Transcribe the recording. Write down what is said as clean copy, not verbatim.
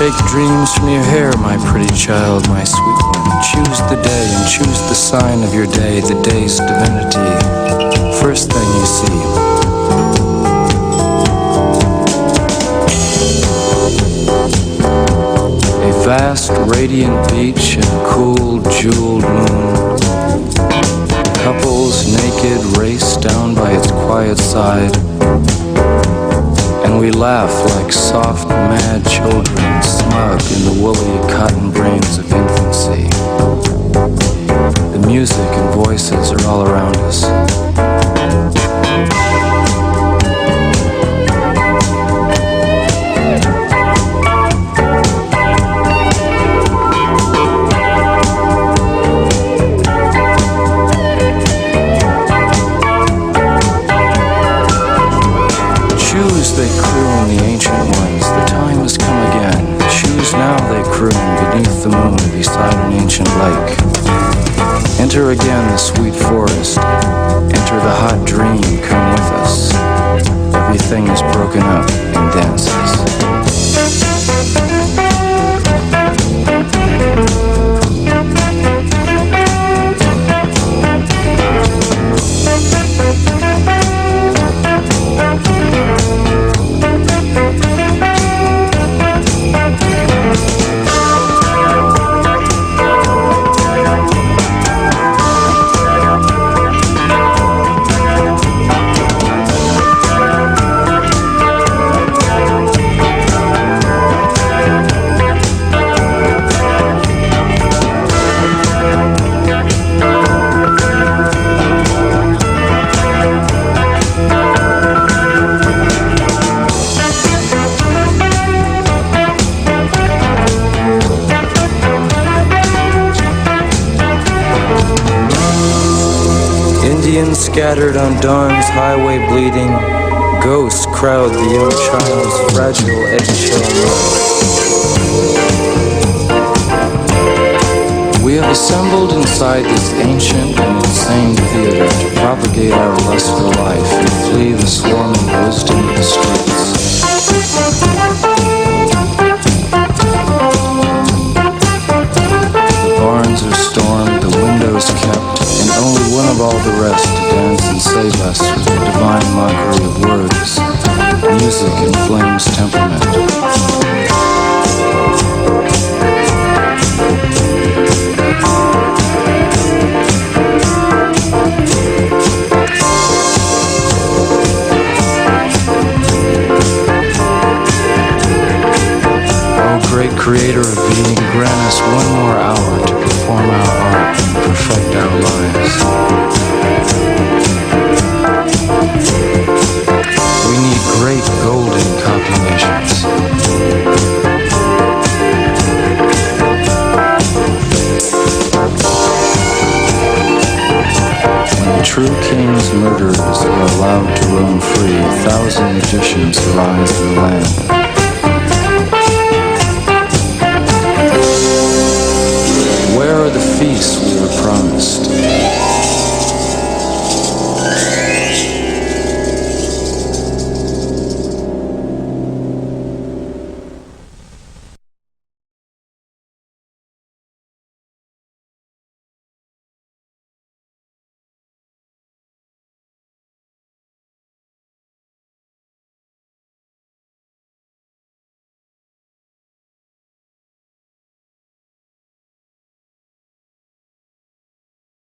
Shake dreams from your hair, my pretty child, my sweet one. Choose the day and choose the sign of your day, the day's divinity. First thing you see. A vast, radiant beach and a cool, jeweled moon. Couples naked race down by its quiet side. And we laugh like soft, mad children, smug in the woolly cotton brains of infancy. The music and voices are all around us. They croon, the ancient ones, the time has come again. Choose now, they croon, beneath the moon, beside an ancient lake. Enter again the sweet forest, enter the hot dream, come with us. Everything is broken up in dances. Indians scattered on dawn's highway bleeding, ghosts crowd the young child's fragile eggshell mind. We have assembled inside this ancient and insane theater to propagate our lust for life and flee the swarming wisdom of the streets. The barns are stormed, the windows kept, and only one of all the rest to dance and save us with the divine mockery of words. Music inflames temperament. Oh, great creator of being, grant us one more hour to perform our art and perfect our lives. We need great golden copulations. When the true king's murderers are allowed to roam free, 1,000 magicians arise in the land. Where are the feasts we were promised?